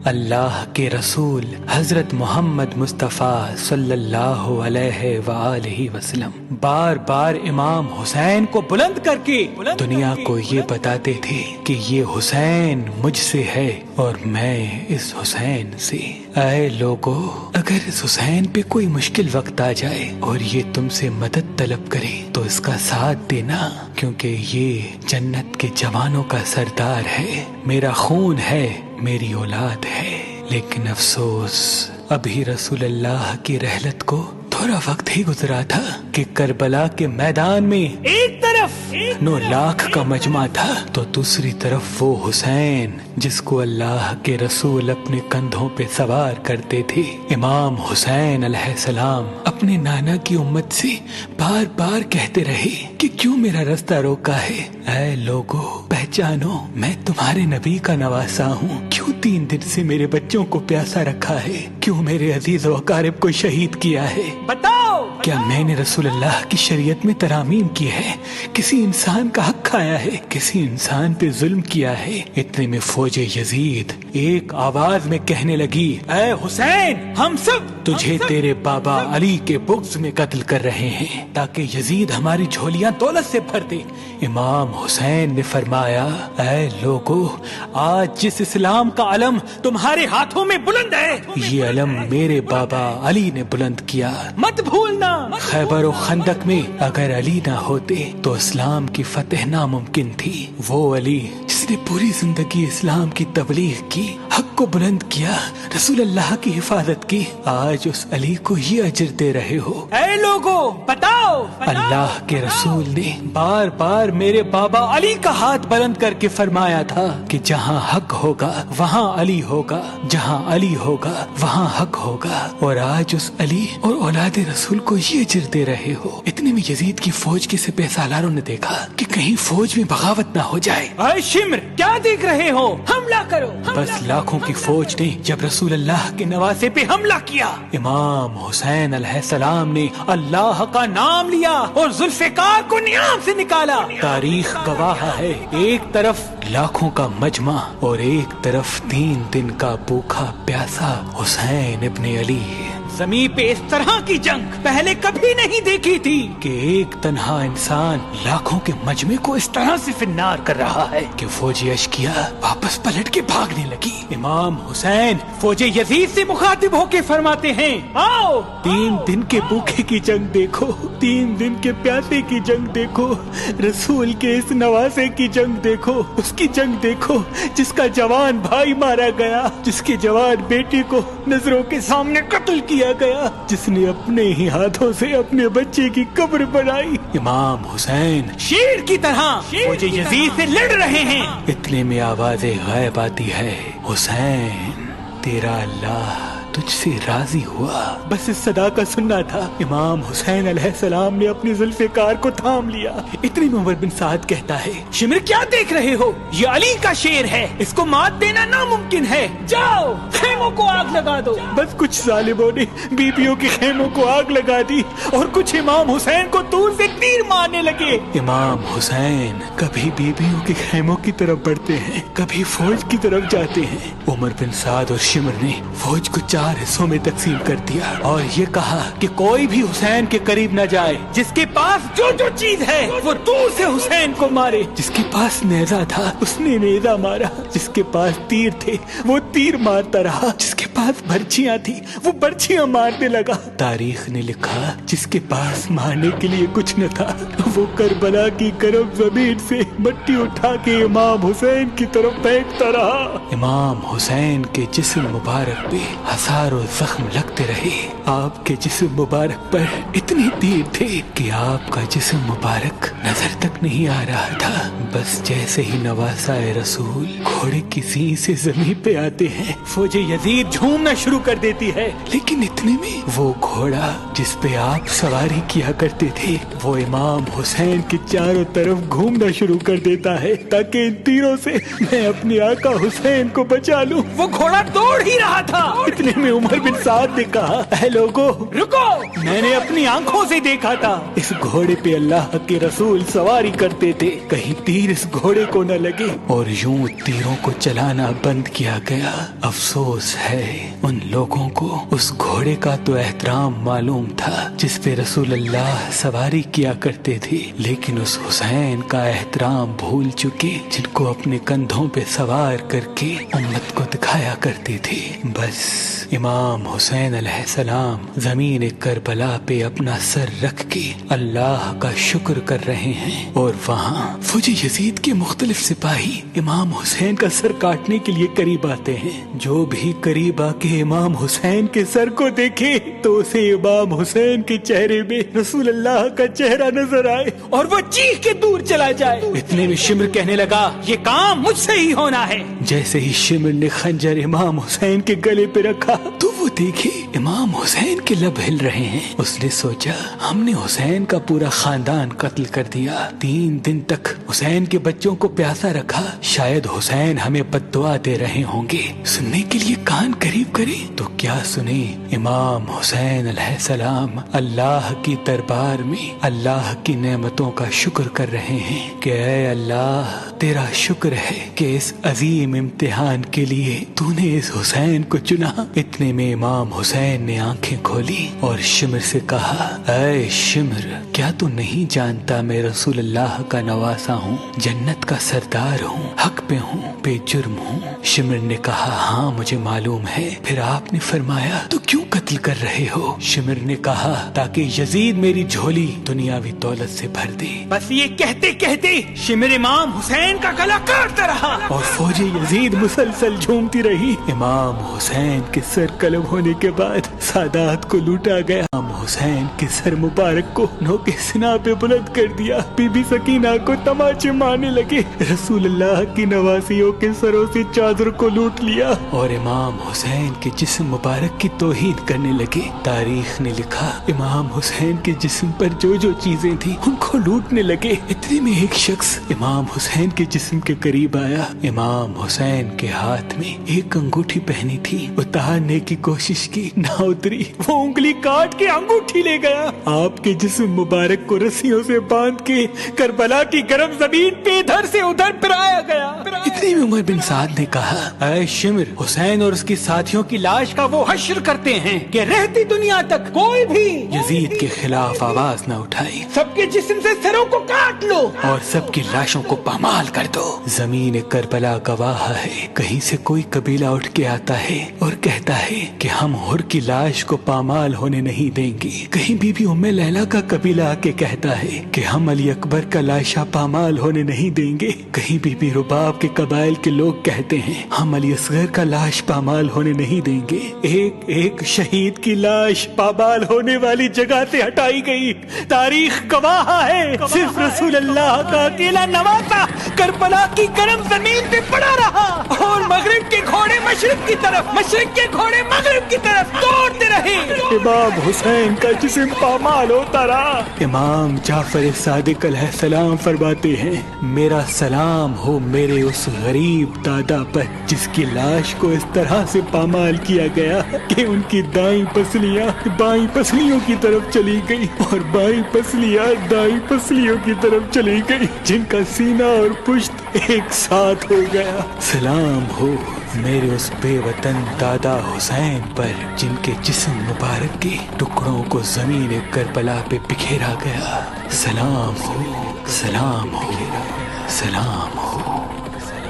اللہ کے رسول حضرت محمد مصطفیٰ صلی اللہ علیہ وآلہ وسلم بار بار امام حسین کو بلند کر کے دنیا کو یہ بتاتے تھے کہ یہ حسین مجھ سے ہے اور میں اس حسین سے۔ اے لوگو، اگر اس حسین پہ کوئی مشکل وقت آ جائے اور یہ تم سے مدد طلب کرے تو اس کا ساتھ دینا، کیونکہ یہ جنت کے جوانوں کا سردار ہے، میرا خون ہے، میری اولاد ہے۔ لیکن افسوس، ابھی رسول اللہ کی رحلت کو تھوڑا وقت ہی گزرا تھا کہ کربلا کے میدان میں ایک طرف 9 لاکھ کا مجمع تھا تو دوسری طرف وہ حسین جس کو اللہ کے رسول اپنے کندھوں پہ سوار کرتے تھے۔ امام حسین علیہ السلام اپنے نانا کی امت سے بار بار کہتے رہے کہ کیوں میرا رستہ روکا ہے؟ اے لوگو، پہچانو، میں تمہارے نبی کا نواسا ہوں۔ کیوں 3 دن سے میرے بچوں کو پیاسا رکھا ہے؟ کیوں میرے عزیز و اقارب کو شہید کیا ہے؟ بتاؤ، کیا میں نے رسول اللہ کی شریعت میں ترامیم کی ہے؟ کسی انسان کا حق کھایا ہے؟ کسی انسان پہ ظلم کیا ہے؟ اتنے میں فوج یزید ایک آواز میں کہنے لگی، اے حسین، ہم سب تجھے تیرے بابا علی کے بغض میں قتل کر رہے ہیں تاکہ یزید ہماری جھولیاں دولت سے بھر دے۔ امام حسین نے فرمایا، اے لوگو، آج جس اسلام کا علم تمہارے ہاتھوں میں بلند ہے، یہ علم میرے بابا علی نے بلند کیا، مت بھولنا۔ خیبر و خندق میں اگر علی نہ ہوتے تو اسلام کی فتح ناممکن تھی۔ وہ علی جس نے پوری زندگی اسلام کی تبلیغ کی، حق کو بلند کیا، رسول اللہ کی حفاظت کی، آج اس علی کو یہ اجر دے رہے ہو۔ اے لوگو، بتاؤ، اللہ کے رسول نے بار بار میرے بابا علی کا ہاتھ بلند کر کے فرمایا تھا کہ جہاں حق ہوگا وہاں علی ہوگا، جہاں علی ہوگا وہاں حق ہوگا، اور آج اس علی اور اولاد رسول کو یہ اجر دے رہے ہو۔ اتنے میں یزید کی فوج کے سپہ سالاروں نے دیکھا کہ کہیں فوج میں بغاوت نہ ہو جائے۔ اے شمر، کیا دیکھ رہے ہو؟ حملہ کرو۔ بس لاکھوں کی فوج نے جب رسول اللہ کے نواسے پہ حملہ کیا، امام حسین علیہ السلام نے اللہ کا نام لیا اور ذوالفقار کو نیام سے نکالا۔ تاریخ گواہ ہے، ایک طرف لاکھوں کا مجمع اور ایک طرف 3 دن کا بھوکا پیاسا حسین ابن علی۔ زمین پہ اس طرح کی جنگ پہلے کبھی نہیں دیکھی تھی کہ ایک تنہا انسان لاکھوں کے مجمع کو اس طرح سے فنار کر رہا ہے کہ فوج اشکیا واپس پلٹ کے بھاگنے لگی۔ امام حسین فوج یزید سے مخاطب ہو کے فرماتے ہیں، آؤ، 3 دن کے بھوکے کی جنگ دیکھو، 3 دن کے پیاسے کی جنگ دیکھو، رسول کے اس نواسے کی جنگ دیکھو، اس کی جنگ دیکھو جس کا جوان بھائی مارا گیا، جس کے جوان بیٹی کو نظروں کے سامنے قتل کیا گیا، جس نے اپنے ہی ہاتھوں سے اپنے بچے کی قبر بنائی۔ امام حسین شیر کی طرح فوج یزید سے لڑ رہے ہیں۔ اتنے میں آواز غائب آتی ہے، حسین، تیرا اللہ تجھ سے راضی ہوا۔ بس اس صدا کا سننا تھا، امام حسین علیہ السلام نے اپنی ذوالفقار کو تھام لیا۔ اتنی میں عمر بن سعد کہتا ہے، شمر، کیا دیکھ رہے ہو؟ یہ علی کا شیر ہے، اس کو مات دینا ناممکن ہے، جاؤ خیموں کو آگ لگا دو۔ بس کچھ ظالموں نے بیبیوں کے خیموں کو آگ لگا دی اور کچھ امام حسین کو دور سے تیر مارنے لگے۔ امام حسین کبھی بیبیوں کے خیموں کی طرف بڑھتے ہیں، کبھی فوج کی طرف جاتے ہیں۔ عمر بن سعد اور شمر نے فوج کو 4 حصوں میں تقسیم کر دیا اور یہ کہا کہ کوئی بھی حسین کے قریب نہ جائے، جس کے پاس جو جو چیز ہے وہ دور سے حسین کو مارے۔ جس کے پاس نیزہ تھا اس نے نیزہ مارا، جس کے پاس تیر تھے وہ تیر مارتا رہا، جس کے پاس برچیاں تھی وہ برچیاں مارنے لگا۔ تاریخ نے لکھا جس کے پاس مارنے کے لیے کچھ نہ تھا وہ کربلا کی گرم زمین سے مٹی اٹھا کے امام حسین کی طرف پھینکتا رہا۔ امام حسین کے جسم مبارک پہ ہزاروں زخم لگتے رہے، آپ کے جسم مبارک پر اتنی تیر تھے کہ آپ کا جسم مبارک نظر تک نہیں آ رہا تھا۔ بس جیسے ہی نواسا رسول گھوڑے کی سینگ سے زمین پہ آتے ہیں، فوج یزید جھومنا شروع کر دیتی ہے، لیکن اتنے میں وہ گھوڑا جس پہ آپ سواری کیا کرتے تھے وہ امام حسین کے چاروں طرف گھومنا شروع کر دیتا ہے تاکہ ان تیروں سے میں اپنے آقا حسین کو بچا لوں۔ وہ گھوڑا دوڑ ہی رہا تھا، اتنے میں عمر بن سعد نے کہا اے لوگو رکو، میں نے اپنی آنکھوں سے دیکھا تھا اس گھوڑے پہ اللہ کے رسول سواری کرتے تھے، کہیں تیر اس گھوڑے کو نہ لگے، اور یوں تیروں کو چلانا بند کیا گیا۔ افسوس ہے ان لوگوں کو اس گھوڑے کا تو احترام معلوم تھا جس پہ رسول اللہ سواری کیا کرتے تھے، لیکن اس حسین کا احترام بھول چکے جن کو اپنے کندھوں پہ سوار کر کے امت کو دکھایا کرتے تھے۔ بس امام حسین علیہ السلام زمین کربلا پہ اپنا سر رکھ کے اللہ کا شکر کر رہے ہیں، اور وہاں فوج یزید کے مختلف سپاہی امام حسین کا سر کاٹنے کے لیے قریب آتے ہیں۔ جو بھی قریب آ کے امام حسین کے سر کو دیکھے تو اسے امام حسین کے چہرے میں رسول اللہ کا چہرہ نظر آئے اور وہ چیخ کے دور چلا جائے۔ اتنے میں شمر کہنے لگا یہ کام مجھ سے ہی ہونا ہے۔ جیسے ہی شمر نے خنجر امام حسین کے گلے پہ رکھا تو وہ دیکھے امام حسین کے لب ہل رہے ہیں۔ اس نے سوچا ہم نے حسین کا پورا خاندان قتل کر دیا، 3 دن تک حسین کے بچوں کو پیاسا رکھا، شاید حسین ہمیں بد دعا دے رہے ہوں گے، سننے کے لیے کان قریب کرے تو کیا سنے۔ امام حسین علیہ السلام اللہ کی دربار میں اللہ کی نعمتوں کا شکر کر رہے ہیں کہ اے اللہ تیرا شکر ہے کہ اس عظیم امتحان کے لیے تو نے اس حسین کو چنا۔ اتنے میں امام حسین نے آنکھیں کھولی اور شمر سے کہا اے شمر کیا تو نہیں جانتا میں رسول اللہ کا نواسا ہوں، جنت کا سردار ہوں، حق پہ ہوں، بے جرم ہوں۔ شمر نے کہا ہاں مجھے معلوم ہے، پھر آپ نے فرمایا تو کیوں قتل کر رہے ہو؟ شمر نے کہا تاکہ یزید میری جھولی دنیاوی دولت سے بھر دے۔ بس یہ کہتے کہتے شمر امام حسین کا گلا کاٹتا رہا اور فوج یزید مسلسل جھومتی رہی۔ امام حسین کے سر قلم ہونے کے بعد سادات کو لوٹا گیا۔ امام حسین کے سر مبارک کو نوکے سنا پہ بلند کر دیا، بی بی سکینہ کو تماچے مارنے لگے، رسول اللہ کی نواسیوں کے سروں سے چادر کو لوٹ لیا اور امام حسین کے جسم مبارک کی توہین کرنے لگے۔ تاریخ نے لکھا امام حسین کے جسم پر جو جو چیزیں تھیں ان کو لوٹنے لگے۔ اتنے میں ایک شخص امام حسین کے جسم کے قریب آیا۔ امام حسین کے ہاتھ میں ایک انگوٹھی پہنی تھی، اتارنے کی کوشش کی نہ اتری، وہ انگلی کاٹ کے انگوٹھی لے گیا۔ آپ کے جسم مبارک کو رسیوں سے باندھ کے کربلا کی گرم زمین پہ ادھر سے ادھر پھرایا گیا۔ اتنے میں عمر بن سعد نے کہا اے شمر حسین اور اس کی ساتھیوں کی لاش کا وہ حشر کرتے ہیں کہ رہتی دنیا تک کوئی بھی یزید کے خلاف آواز نہ اٹھائے، سب کے جسم سے سروں کو کاٹ لو اور سب کی لاشوں کو پامال کر دو۔ زمین کربلا گواہ ہے، کہیں سے کوئی قبیلہ اٹھ کے آتا ہے اور کہتا ہے کہ ہم حر کی لاش کو پامال ہونے نہیں دیں گے، کہیں بی بی ام لیلا کا قبیلہ آ کے کہتا ہے کہ ہم علی اکبر کا لاشا پامال ہونے نہیں دیں گے، کہیں بی بی رباب کے قبائل کے لوگ کہتے ہیں ہم علی اصغر کا لاش پامال ہونے نہیں دیں گے۔ ایک ایک شہید کی لاش پامال ہونے والی جگہ سے ہٹائی گئی۔ تاریخ گواہ ہے صرف رسول اللہ کا اکیلا نواسا کربلا کی گرم زمین پہ پڑا رہا اور مغرب کے گھوڑے مشرق کی طرف، مشرق کے گھوڑے مغرب کی طرف دوڑتے رہے۔ امام حسین کا جسم پامال ہوتا رہا۔ امام جعفر صادق علیہ السلام فرماتے ہیں میرا سلام ہو میرے اس غریب دادا پر جس کی لاش کو اس طرح سے پامال کیا گیا کہ ان کی دائیں پسلیاں بائیں پسلیوں کی طرف چلی گئی اور بائیں پسلیاں دائیں پسلیوں کی طرف چلی گئی، جن کا سینہ اور پشت ایک ساتھ ہو گیا۔ سلام ہو میرے اس بے وطن دادا حسین پر جن کے جسم مبارک کے ٹکڑوں کو زمین کربلا پہ بکھیرا گیا۔ سلام ہو، سلام ہو، سلام ہو۔